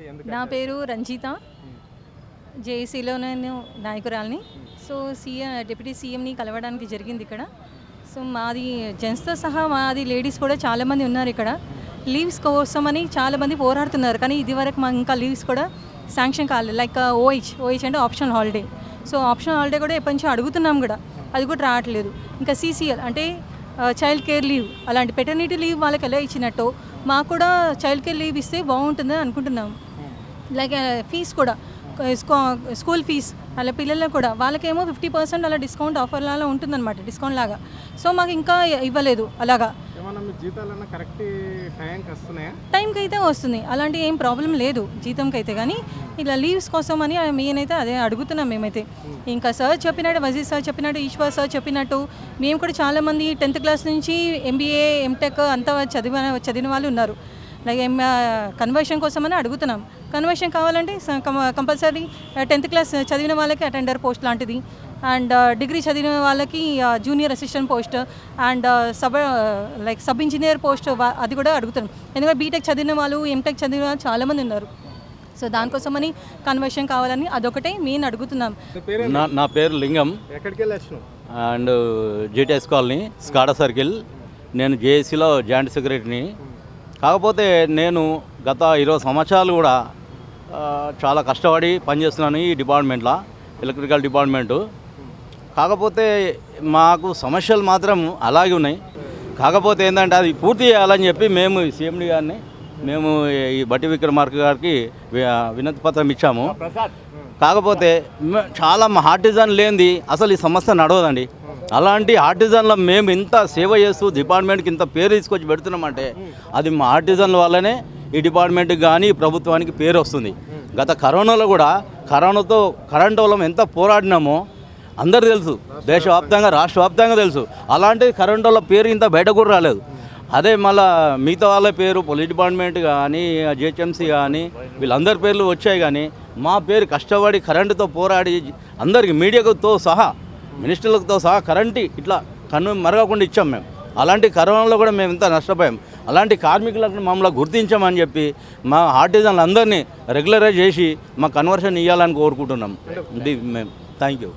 నా పేరు రంజిత, జేఏసీలో నేను నాయకురాలిని. సో డిప్యూటీ సీఎంని కలవడానికి జరిగింది ఇక్కడ. సో మాది జెంట్స్తో సహా మాది లేడీస్ కూడా చాలామంది ఉన్నారు ఇక్కడ. లీవ్స్ కోసమని చాలామంది పోరాడుతున్నారు, కానీ ఇదివరకు మాకు ఇంకా లీవ్స్ కూడా శాంక్షన్ కాలేదు. లైక్ ఓహెచ్ అంటే optional holiday. So optional holiday కూడా ఎప్పటి నుంచో అడుగుతున్నాం కూడా, అది కూడా రావట్లేదు. ఇంకా CCL అంటే చైల్డ్ కేర్ లీవ్, అలాంటి పెటర్నిటీ లీవ్ వాళ్ళకి ఎలా ఇచ్చినట్టు మాకు కూడా చైల్డ్ కేర్ లీవ్ ఇస్తే బాగుంటుందని అనుకుంటున్నాం. లైక్ ఫీజ్ కూడా స్కూల్ ఫీజ్ అలా పిల్లలకు కూడా వాళ్ళకేమో 50% అలా డిస్కౌంట్ ఆఫర్ లాగా ఉంటుందన్నమాట, డిస్కౌంట్ లాగా. సో మాకు ఇంకా ఇవ్వలేదు అలాగా. టైంకి అయితే వస్తుంది, అలాంటి ఏం ప్రాబ్లం లేదు జీతంకి అయితే. కానీ ఇలా లీవ్స్ కోసం అని మెయిన్ అయితే అదే అడుగుతున్నాం మేమైతే. ఇంకా సార్ చెప్పినట్టు, వజీర్ సార్ చెప్పినట్టు, ఈశ్వర్ సార్ చెప్పినట్టు మేము కూడా చాలామంది 10th క్లాస్ నుంచి MBA MTech అంతా చదివిన వాళ్ళు ఉన్నారు. లైక్ కన్వర్షన్ కోసమని అడుగుతున్నాం. కన్వర్షన్ కావాలంటే కంపల్సరీ 10th క్లాస్ చదివిన వాళ్ళకి అటెండర్ పోస్ట్ లాంటిది, అండ్ డిగ్రీ చదివిన వాళ్ళకి junior assistant post, and sub engineer post అది కూడా అడుగుతున్నాం. ఎందుకంటే బీటెక్ చదివిన వాళ్ళు, MTech చదివిన వాళ్ళు చాలామంది ఉన్నారు. సో దానికోసమని కన్వర్షన్ కావాలని అదొకటే మెయిన్ అడుగుతున్నాం. నా పేరు లింగం, అండ్ GTS కాలనీ, స్కాడా సర్కిల్. నేను జేఏసీలో జాయింట్ సెక్రటరీని. కాకపోతే నేను గత 20 సంవత్సరాలు కూడా చాలా కష్టపడి పనిచేస్తున్నాను ఈ డిపార్ట్మెంట్లో, ఎలక్ట్రికల్ డిపార్ట్మెంటు. కాకపోతే మాకు సమస్యలు మాత్రం అలాగే ఉన్నాయి. కాకపోతే ఏంటంటే అది పూర్తి చేయాలని చెప్పి మేము CMD గారిని, మేము ఈ బట్టి విక్రమార్క గారికి వినతి పత్రం ఇచ్చాము. కాకపోతే చాలా మా ఆర్టిజన్ లేనిది అసలు ఈ సంస్థ నడవదండి. అలాంటి ఆర్టిజన్లో మేము ఇంత సేవ చేస్తూ డిపార్ట్మెంట్కి ఇంత పేరు తీసుకొచ్చి పెడుతున్నామంటే అది మా ఆర్టిజన్ల వల్లనే ఈ డిపార్ట్మెంట్కి కానీ ప్రభుత్వానికి పేరు వస్తుంది. గత కరోనాలో కూడా కరోనాతో కరెంట్ వల్ల ఎంత పోరాడినామో అందరు తెలుసు, దేశవ్యాప్తంగా రాష్ట్ర వ్యాప్తంగా తెలుసు. అలాంటి కరెంట్ వల్ల పేరు ఇంత బయట కూడా రాలేదు. అదే మళ్ళీ మిగతా వాళ్ళ పేరు పోలీస్ డిపార్ట్మెంట్ కానీ GHMC కానీ వీళ్ళందరి పేర్లు వచ్చాయి, కానీ మా పేరు కష్టపడి కరెంటుతో పోరాడి అందరికి మీడియాతో సహా మినిస్టర్లతో సహా కరెంటు ఇట్లా కన్ను మరగకుండా ఇచ్చాం మేము. అలాంటి కరోనాలో కూడా మేము ఇంత నష్టపోయాం. అలాంటి కార్మికులకు మమ్మల్ని గుర్తించామని చెప్పి మా ఆర్టిజన్లు అందరినీ రెగ్యులరైజ్ చేసి మా కన్వర్షన్ ఇవ్వాలని కోరుకుంటున్నాం. ఇది మేము థ్యాంక్ యూ.